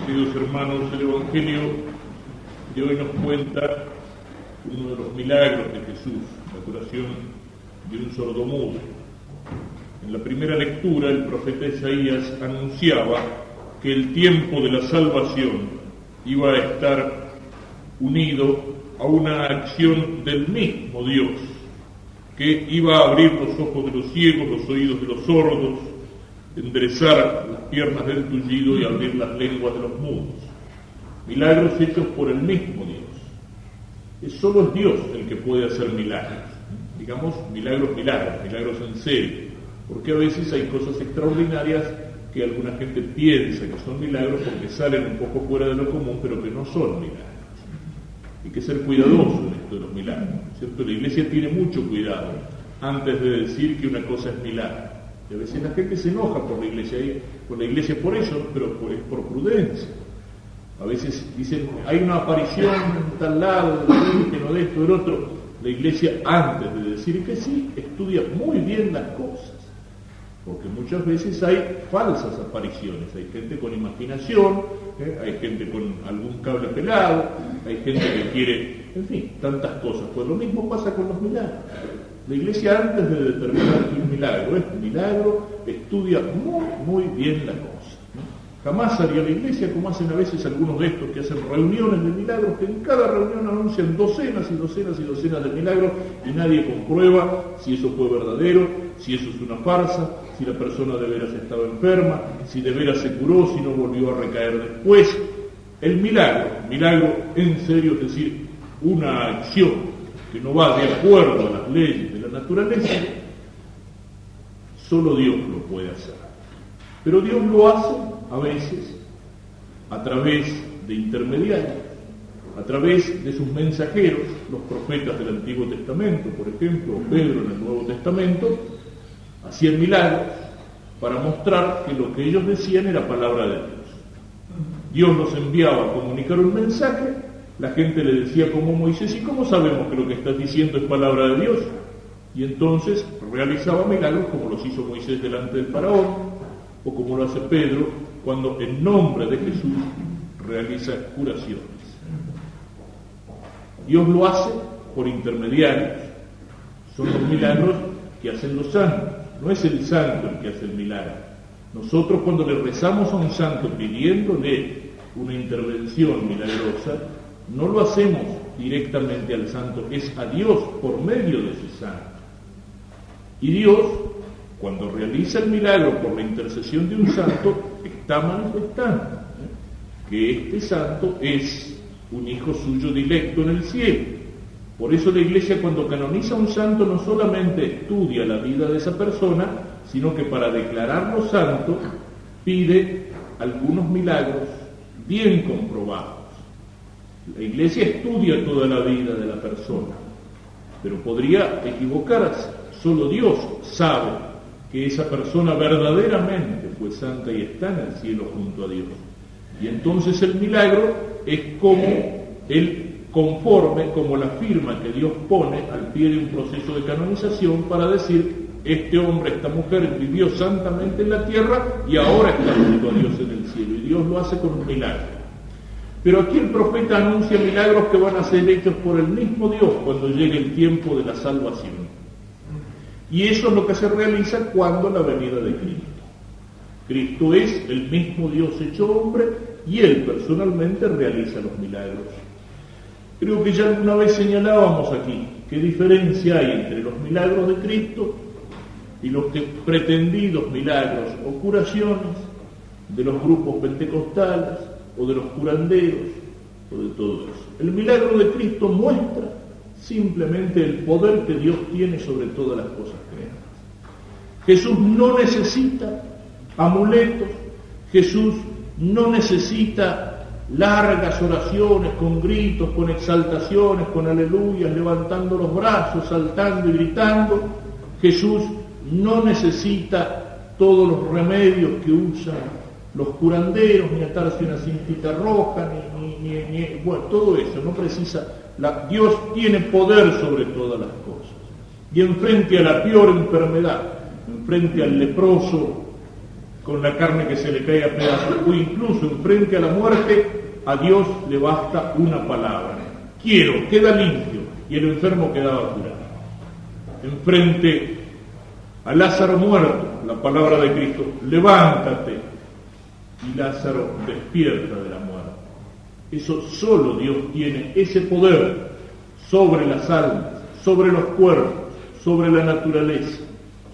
Queridos hermanos, el Evangelio de hoy nos cuenta uno de los milagros de Jesús, la curación de un sordomudo. En la primera lectura, el profeta Isaías anunciaba que el tiempo de la salvación iba a estar unido a una acción del mismo Dios, que iba a abrir los ojos de los ciegos, los oídos de los sordos, enderezar las piernas del tullido y abrir las lenguas de los mudos. Milagros hechos por el mismo Dios. Solo es Dios el que puede hacer milagros. Digamos, milagros en serio. Porque a veces hay cosas extraordinarias que alguna gente piensa que son milagros porque salen un poco fuera de lo común, pero que no son milagros. Hay que ser cuidadoso en esto de los milagros, ¿cierto? La Iglesia tiene mucho cuidado antes de decir que una cosa es milagro. Y a veces la gente se enoja por la Iglesia por eso, pero es por prudencia. A veces dicen, hay una aparición en tal lado, de esto, del otro. La Iglesia, antes de decir que sí, estudia muy bien las cosas. Porque muchas veces hay falsas apariciones, hay gente con imaginación, hay gente con algún cable pelado, hay gente que quiere, en fin, tantas cosas. Pues lo mismo pasa con los milagros. La Iglesia, antes de determinar que un milagro es un milagro, estudia muy bien la cosa, ¿no? Jamás haría la Iglesia como hacen a veces algunos de estos que hacen reuniones de milagros, que en cada reunión anuncian docenas y docenas y docenas de milagros y nadie comprueba si eso fue verdadero, si eso es una farsa, si la persona de veras estaba enferma, si de veras se curó, si no volvió a recaer después. El milagro en serio, es decir, una acción que no va de acuerdo a las leyes de la naturaleza, solo Dios lo puede hacer. Pero Dios lo hace a veces a través de intermediarios, a través de sus mensajeros, los profetas del Antiguo Testamento, por ejemplo, o Pedro en el Nuevo Testamento, hacían milagros para mostrar que lo que ellos decían era palabra de Dios. Dios los enviaba a comunicar un mensaje, la gente le decía como Moisés, ¿y cómo sabemos que lo que estás diciendo es palabra de Dios? Y entonces realizaba milagros como los hizo Moisés delante del faraón, o como lo hace Pedro cuando en nombre de Jesús realiza curaciones. Dios lo hace por intermediarios. Son los milagros que hacen los santos. No es el santo el que hace el milagro. Nosotros cuando le rezamos a un santo pidiéndole una intervención milagrosa, no lo hacemos directamente al santo, es a Dios por medio de ese santo. Y Dios, cuando realiza el milagro por la intercesión de un santo, está manifestando que este santo es un hijo suyo directo en el cielo. Por eso la Iglesia, cuando canoniza a un santo, no solamente estudia la vida de esa persona, sino que para declararlo santo pide algunos milagros bien comprobados. La Iglesia estudia toda la vida de la persona, pero podría equivocarse. Solo Dios sabe que esa persona verdaderamente fue santa y está en el cielo junto a Dios. Y entonces el milagro es como el conforme, como la firma que Dios pone al pie de un proceso de canonización para decir, este hombre, esta mujer vivió santamente en la tierra y ahora está junto a Dios en el cielo. Y Dios lo hace con un milagro. Pero aquí el profeta anuncia milagros que van a ser hechos por el mismo Dios cuando llegue el tiempo de la salvación. Y eso es lo que se realiza cuando la venida de Cristo. Cristo es el mismo Dios hecho hombre y Él personalmente realiza los milagros. Creo que ya alguna vez señalábamos aquí qué diferencia hay entre los milagros de Cristo y los pretendidos milagros o curaciones de los grupos pentecostales o de los curanderos o de todo eso. El milagro de Cristo muestra simplemente el poder que Dios tiene sobre todas las cosas creadas. Jesús no necesita amuletos, Jesús no necesita largas oraciones con gritos, con exaltaciones, con aleluyas, levantando los brazos, saltando y gritando. Jesús no necesita todos los remedios que usan los curanderos, ni atarse una cintita roja, bueno, todo eso, no precisa. Dios tiene poder sobre todas las cosas. Y enfrente a la peor enfermedad, enfrente al leproso con la carne que se le cae a pedazos, o incluso enfrente a la muerte, a Dios le basta una palabra. Quiero, queda limpio, y el enfermo quedaba curado. Enfrente a Lázaro muerto, la palabra de Cristo, levántate, y Lázaro despierta de la muerte. Eso solo Dios tiene ese poder sobre las almas, sobre los cuerpos, sobre la naturaleza.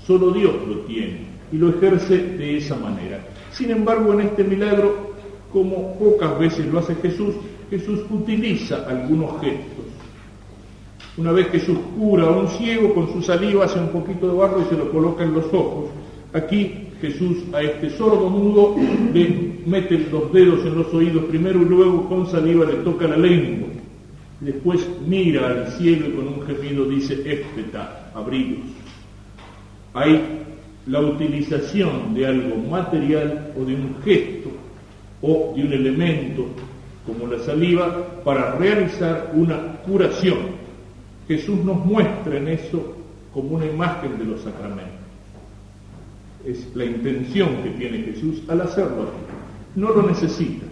Solo Dios lo tiene y lo ejerce de esa manera. Sin embargo, en este milagro, como pocas veces lo hace Jesús, Jesús utiliza algunos gestos. Una vez Jesús cura a un ciego, con su saliva hace un poquito de barro y se lo coloca en los ojos. Aquí Jesús a este sordo mudo le mete los dedos en los oídos primero y luego con saliva le toca la lengua. Después mira al cielo y con un gemido dice, éfpeta, abrilos. Hay la utilización de algo material o de un gesto o de un elemento como la saliva para realizar una curación. Jesús nos muestra en eso como una imagen de los sacramentos. Es la intención que tiene Jesús al hacerlo aquí. No lo necesita.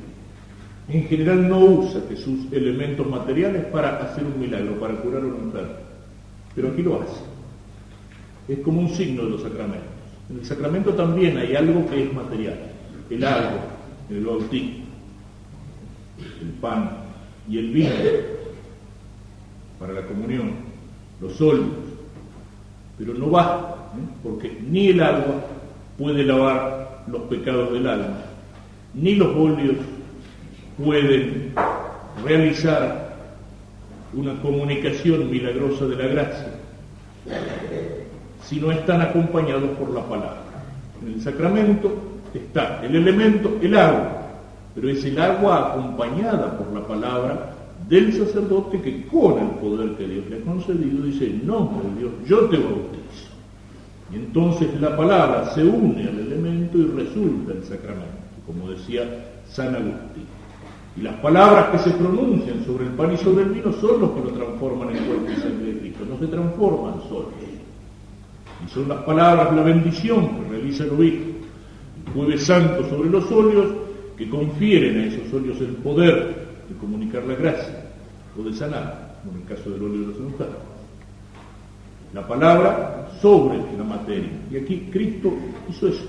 En general no usa Jesús elementos materiales para hacer un milagro, para curar a un enfermo. Pero aquí lo hace. Es como un signo de los sacramentos. En el sacramento también hay algo que es material. El agua, el bautismo, el pan y el vino para la comunión, los óleos. Pero no basta, porque ni el agua puede lavar los pecados del alma, ni los óleos pueden realizar una comunicación milagrosa de la gracia, si no están acompañados por la palabra. En el sacramento está el elemento, el agua, pero es el agua acompañada por la palabra del sacerdote que con el poder que Dios le ha concedido dice, en nombre de Dios, yo te bautizo. Y entonces la palabra se une al elemento y resulta el sacramento, como decía San Agustín. Y las palabras que se pronuncian sobre el pan y sobre el vino son los que lo transforman en cuerpo y sangre de Cristo, no se transforman solos. Y son las palabras, la bendición que realiza el obispo, el Jueves Santo sobre los óleos, que confieren a esos óleos el poder de comunicar la gracia o de sanar, como en el caso del óleo de los enfermos. La palabra sobre la materia. Y aquí Cristo hizo eso.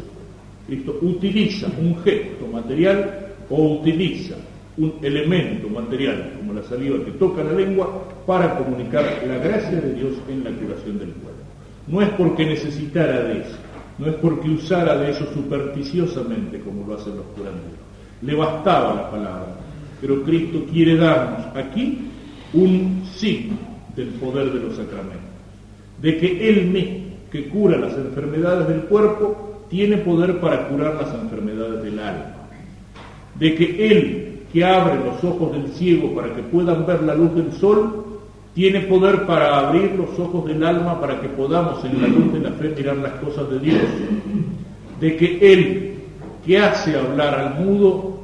Cristo utiliza un gesto material o utiliza un elemento material, como la saliva que toca la lengua, para comunicar la gracia de Dios en la curación del cuerpo. No es porque necesitara de eso, no es porque usara de eso supersticiosamente como lo hacen los curanderos. Le bastaba la palabra, pero Cristo quiere darnos aquí un signo del poder de los sacramentos, de que Él mismo, que cura las enfermedades del cuerpo, tiene poder para curar las enfermedades del alma, de que Él, que abre los ojos del ciego para que puedan ver la luz del sol, tiene poder para abrir los ojos del alma para que podamos en la luz de la fe mirar las cosas de Dios, de que Él, que hace hablar al mudo,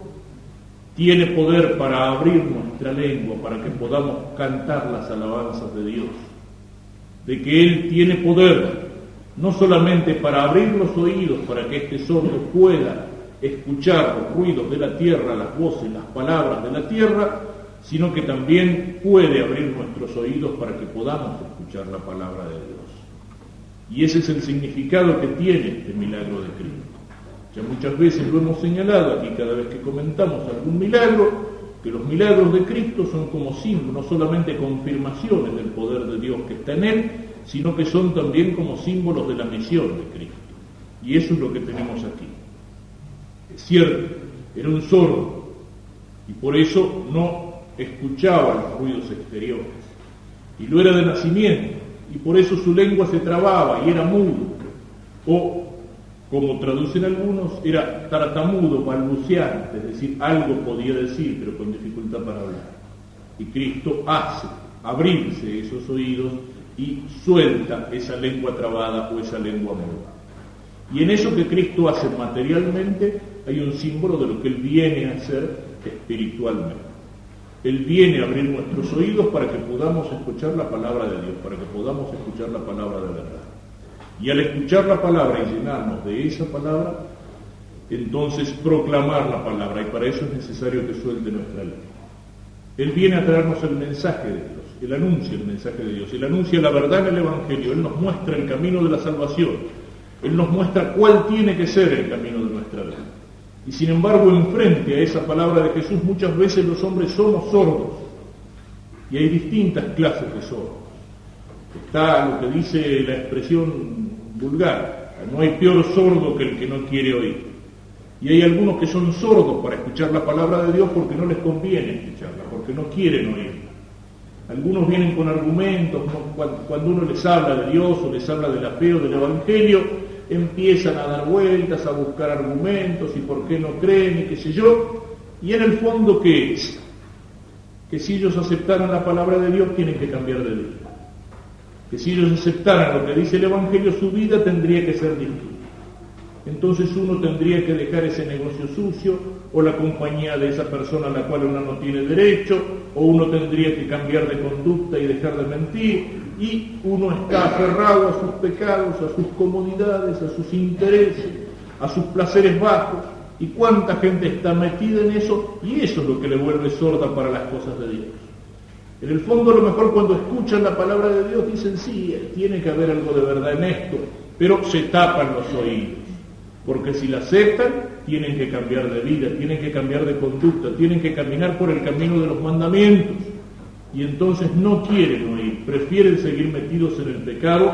tiene poder para abrir nuestra lengua para que podamos cantar las alabanzas de Dios, de que Él tiene poder no solamente para abrir los oídos para que este sordo pueda escuchar los ruidos de la tierra, las voces, las palabras de la tierra, sino que también puede abrir nuestros oídos para que podamos escuchar la palabra de Dios. Y ese es el significado que tiene este milagro de Cristo. Ya muchas veces lo hemos señalado aquí cada vez que comentamos algún milagro, que los milagros de Cristo son como símbolos, no solamente confirmaciones del poder de Dios que está en Él, sino que son también como símbolos de la misión de Cristo. Y eso es lo que tenemos aquí. Es cierto, era un sordo, y por eso no escuchaba los ruidos exteriores, y lo era de nacimiento, y por eso su lengua se trababa y era mudo, o, como traducen algunos, era tartamudo, balbuceante, es decir, algo podía decir, pero con dificultad para hablar. Y Cristo hace abrirse esos oídos y suelta esa lengua trabada o esa lengua muda. Y en eso que Cristo hace materialmente hay un símbolo de lo que Él viene a hacer espiritualmente. Él viene a abrir nuestros oídos para que podamos escuchar la palabra de Dios, para que podamos escuchar la palabra de verdad. Y al escuchar la palabra y llenarnos de esa palabra, entonces proclamar la palabra, y para eso es necesario que suelte nuestra lengua. Él viene a traernos el mensaje de Dios, Él anuncia el mensaje de Dios, Él anuncia la verdad en el Evangelio, Él nos muestra el camino de la salvación, Él nos muestra cuál tiene que ser el camino de nuestra vida. Y sin embargo, enfrente a esa palabra de Jesús, muchas veces los hombres somos sordos, y hay distintas clases de sordos. Está lo que dice la expresión vulgar, no hay peor sordo que el que no quiere oír. Y hay algunos que son sordos para escuchar la palabra de Dios porque no les conviene escucharla, porque no quieren oírla. Algunos vienen con argumentos, cuando uno les habla de Dios o les habla de la fe o del Evangelio, empiezan a dar vueltas, a buscar argumentos y por qué no creen y qué sé yo. Y en el fondo, ¿qué es? Que si ellos aceptaran la palabra de Dios tienen que cambiar de vida. Que si ellos aceptaran lo que dice el Evangelio, su vida tendría que ser distinta. Entonces uno tendría que dejar ese negocio sucio, o la compañía de esa persona a la cual uno no tiene derecho, o uno tendría que cambiar de conducta y dejar de mentir, y uno está aferrado a sus pecados, a sus comodidades, a sus intereses, a sus placeres bajos, y cuánta gente está metida en eso, y eso es lo que le vuelve sorda para las cosas de Dios. En el fondo, a lo mejor cuando escuchan la palabra de Dios dicen, sí, tiene que haber algo de verdad en esto, pero se tapan los oídos. Porque si la aceptan, tienen que cambiar de vida, tienen que cambiar de conducta, tienen que caminar por el camino de los mandamientos. Y entonces no quieren oír, prefieren seguir metidos en el pecado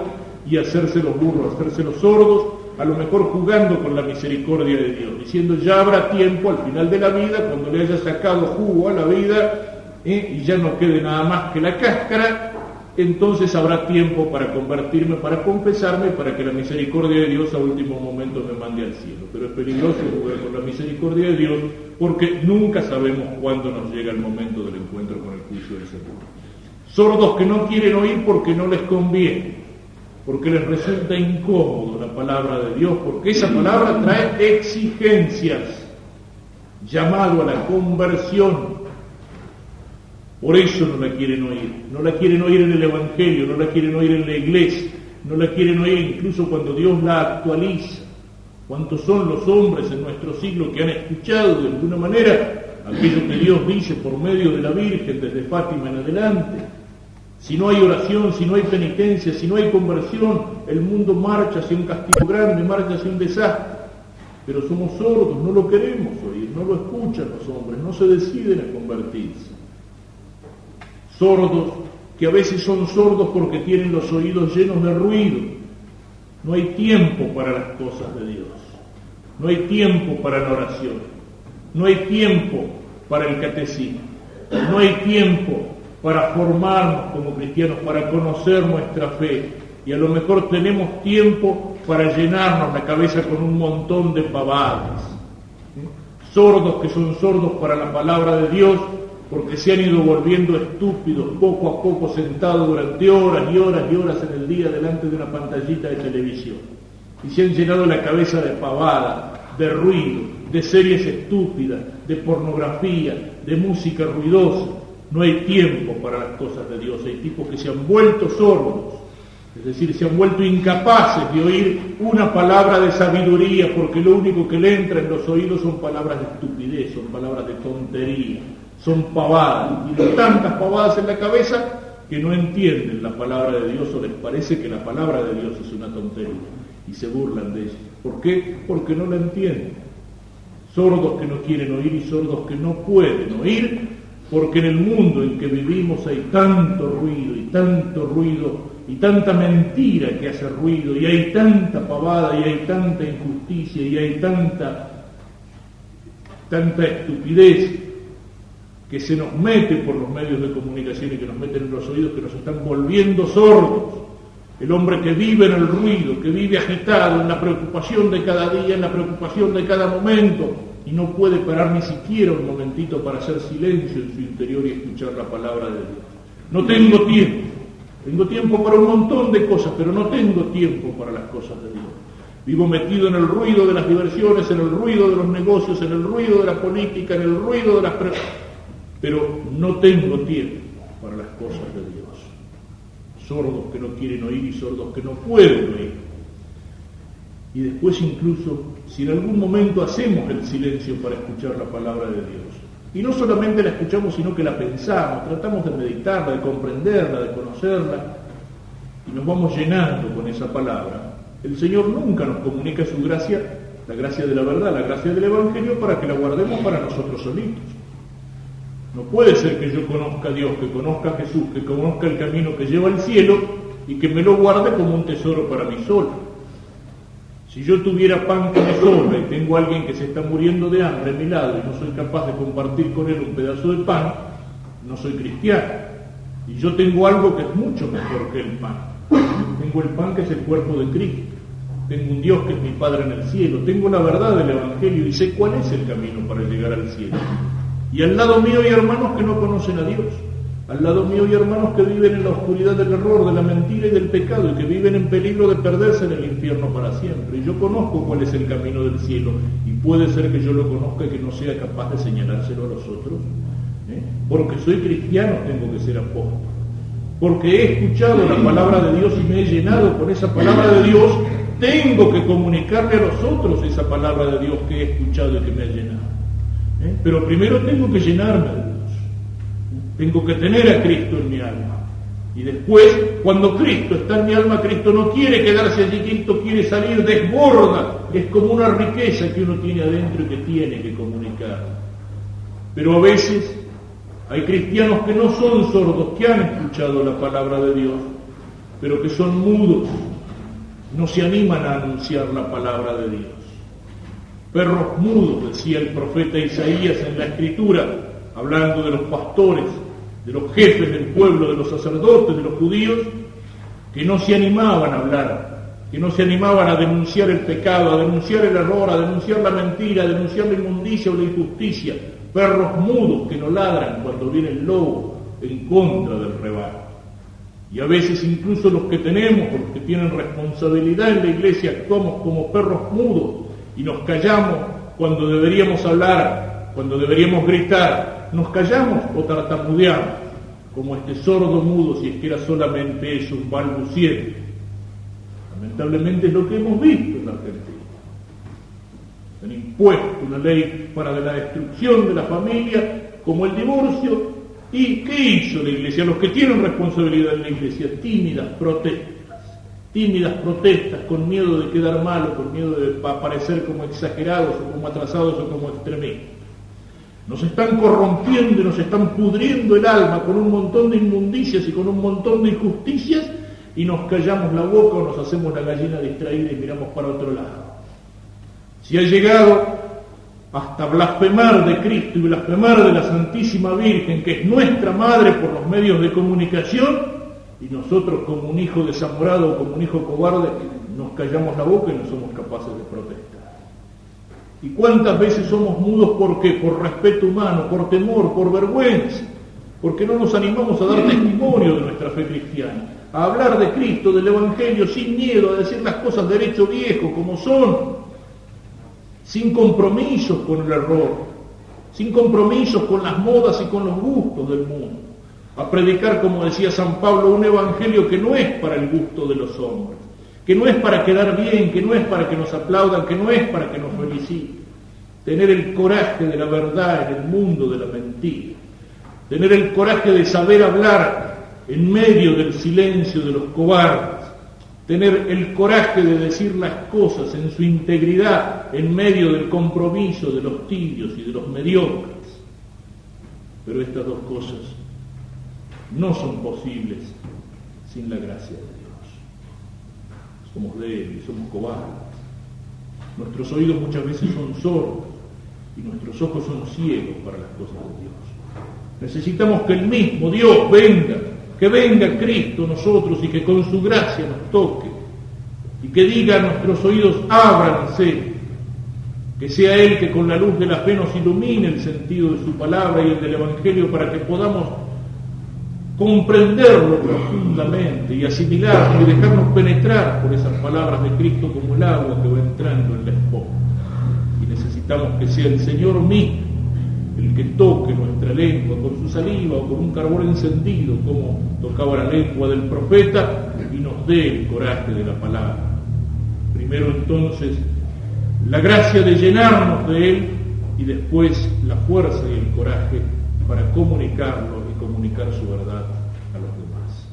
y hacerse los burros, hacerse los sordos, a lo mejor jugando con la misericordia de Dios, diciendo ya habrá tiempo al final de la vida, cuando le haya sacado jugo a la vida, y ya no quede nada más que la cáscara, entonces habrá tiempo para convertirme, para confesarme, para que la misericordia de Dios a último momento me mande al cielo. Pero es peligroso jugar con la misericordia de Dios porque nunca sabemos cuándo nos llega el momento del encuentro con el juicio del Señor. Sordos que no quieren oír porque no les conviene, porque les resulta incómodo la palabra de Dios, porque esa palabra trae exigencias, llamado a la conversión. Por eso no la quieren oír en el Evangelio, no la quieren oír en la iglesia, no la quieren oír incluso cuando Dios la actualiza. ¿Cuántos son los hombres en nuestro siglo que han escuchado de alguna manera aquello que Dios dice por medio de la Virgen desde Fátima en adelante? Si no hay oración, si no hay penitencia, si no hay conversión, el mundo marcha hacia un castigo grande, marcha hacia un desastre. Pero somos sordos, no lo queremos oír, no lo escuchan los hombres, no se deciden a convertirse. Sordos, que a veces son sordos porque tienen los oídos llenos de ruido. No hay tiempo para las cosas de Dios. No hay tiempo para la oración. No hay tiempo para el catecismo. No hay tiempo para formarnos como cristianos, para conocer nuestra fe. Y a lo mejor tenemos tiempo para llenarnos la cabeza con un montón de pavadas. Sordos que son sordos para la palabra de Dios, porque se han ido volviendo estúpidos poco a poco, sentados durante horas y horas y horas en el día delante de una pantallita de televisión. Y se han llenado la cabeza de pavada, de ruido, de series estúpidas, de pornografía, de música ruidosa. No hay tiempo para las cosas de Dios. Hay tipos que se han vuelto sordos, es decir, se han vuelto incapaces de oír una palabra de sabiduría, porque lo único que le entra en los oídos son palabras de estupidez, son palabras de tontería. Son pavadas, y tienen tantas pavadas en la cabeza que no entienden la palabra de Dios o les parece que la palabra de Dios es una tontería y se burlan de ella. ¿Por qué? Porque no la entienden. Sordos que no quieren oír y sordos que no pueden oír, porque en el mundo en que vivimos hay tanto ruido y tanta mentira que hace ruido, y hay tanta pavada y hay tanta injusticia y hay tanta estupidez que se nos mete por los medios de comunicación y que nos meten en los oídos, que nos están volviendo sordos. El hombre que vive en el ruido, que vive agitado, en la preocupación de cada día, en la preocupación de cada momento, y no puede parar ni siquiera un momentito para hacer silencio en su interior y escuchar la palabra de Dios. No tengo tiempo para un montón de cosas, pero no tengo tiempo para las cosas de Dios. Vivo metido en el ruido de las diversiones, en el ruido de los negocios, en el ruido de la política, en el ruido de las pero no tengo tiempo para las cosas de Dios. Sordos que no quieren oír y sordos que no pueden oír. Y después incluso si en algún momento hacemos el silencio para escuchar la palabra de Dios. Y no solamente la escuchamos, sino que la pensamos, tratamos de meditarla, de comprenderla, de conocerla, y nos vamos llenando con esa palabra. El Señor nunca nos comunica su gracia, la gracia de la verdad, la gracia del Evangelio, para que la guardemos para nosotros solitos. No puede ser que yo conozca a Dios, que conozca a Jesús, que conozca el camino que lleva al cielo y que me lo guarde como un tesoro para mí solo. Si yo tuviera pan que me sobra y tengo a alguien que se está muriendo de hambre a mi lado y no soy capaz de compartir con él un pedazo de pan, no soy cristiano. Y yo tengo algo que es mucho mejor que el pan. Tengo el pan que es el cuerpo de Cristo. Tengo un Dios que es mi Padre en el cielo. Tengo la verdad del Evangelio y sé cuál es el camino para llegar al cielo. Y al lado mío hay hermanos que no conocen a Dios. Al lado mío hay hermanos que viven en la oscuridad del error, de la mentira y del pecado, y que viven en peligro de perderse en el infierno para siempre. Y yo conozco cuál es el camino del cielo, y puede ser que yo lo conozca y que no sea capaz de señalárselo a los otros. Porque soy cristiano tengo que ser apóstol. Porque he escuchado la palabra de Dios y me he llenado con esa palabra de Dios, tengo que comunicarle a los otros esa palabra de Dios que he escuchado y que me ha llenado. Pero primero tengo que llenarme de Dios. Tengo que tener a Cristo en mi alma. Y después, cuando Cristo está en mi alma, Cristo no quiere quedarse allí, Cristo quiere salir, desborda. Es como una riqueza que uno tiene adentro y que tiene que comunicar. Pero a veces hay cristianos que no son sordos, que han escuchado la palabra de Dios, pero que son mudos, no se animan a anunciar la palabra de Dios. Perros mudos, decía el profeta Isaías en la Escritura, hablando de los pastores, de los jefes del pueblo, de los sacerdotes, de los judíos, que no se animaban a hablar, que no se animaban a denunciar el pecado, a denunciar el error, a denunciar la mentira, a denunciar la inmundicia o la injusticia. Perros mudos que no ladran cuando viene el lobo en contra del rebaño. Y a veces incluso los que tenemos, los que tienen responsabilidad en la iglesia, actuamos como perros mudos y nos callamos cuando deberíamos hablar, cuando deberíamos gritar. Nos callamos o tartamudeamos, como este sordo mudo, si es que era solamente eso, un balbuciente. Lamentablemente es lo que hemos visto en la Argentina. Han impuesto una ley para la destrucción de la familia, como el divorcio. ¿Y qué hizo la iglesia? Los que tienen responsabilidad en la iglesia, tímidas protestas, con miedo de quedar mal, o con miedo de aparecer como exagerados, o como atrasados, o como extremistas. Nos están corrompiendo y nos están pudriendo el alma con un montón de inmundicias y con un montón de injusticias, y nos callamos la boca o nos hacemos la gallina distraída y miramos para otro lado. Si ha llegado hasta blasfemar de Cristo y blasfemar de la Santísima Virgen, que es nuestra Madre, por los medios de comunicación, y nosotros como un hijo desamorado o como un hijo cobarde nos callamos la boca y no somos capaces de protestar. ¿Y cuántas veces somos mudos? ¿Por qué? Por respeto humano, por temor, por vergüenza, porque no nos animamos a dar testimonio de nuestra fe cristiana, a hablar de Cristo, del Evangelio, sin miedo, a decir las cosas derecho viejo, como son, sin compromisos con el error, sin compromisos con las modas y con los gustos del mundo, a predicar, como decía San Pablo, un Evangelio que no es para el gusto de los hombres, que no es para quedar bien, que no es para que nos aplaudan, que no es para que nos feliciten. Tener el coraje de la verdad en el mundo de la mentira. Tener el coraje de saber hablar en medio del silencio de los cobardes. Tener el coraje de decir las cosas en su integridad en medio del compromiso de los tibios y de los mediocres. Pero estas dos cosas no son posibles sin la gracia de Dios. Somos débiles, somos cobardes. Nuestros oídos muchas veces son sordos y nuestros ojos son ciegos para las cosas de Dios. Necesitamos que el mismo Dios venga, que venga Cristo a nosotros y que con su gracia nos toque y que diga a nuestros oídos, ábranse, que sea Él que con la luz de la fe nos ilumine el sentido de su palabra y el del Evangelio para que podamos comprenderlo profundamente y asimilarlo y dejarnos penetrar por esas palabras de Cristo como el agua que va entrando en la esponja. Y necesitamos que sea el Señor mismo el que toque nuestra lengua con su saliva o con un carbón encendido, como tocaba la lengua del profeta, y nos dé el coraje de la palabra. Primero entonces la gracia de llenarnos de Él y después la fuerza y el coraje para comunicarlo y comunicar su verdad a los demás.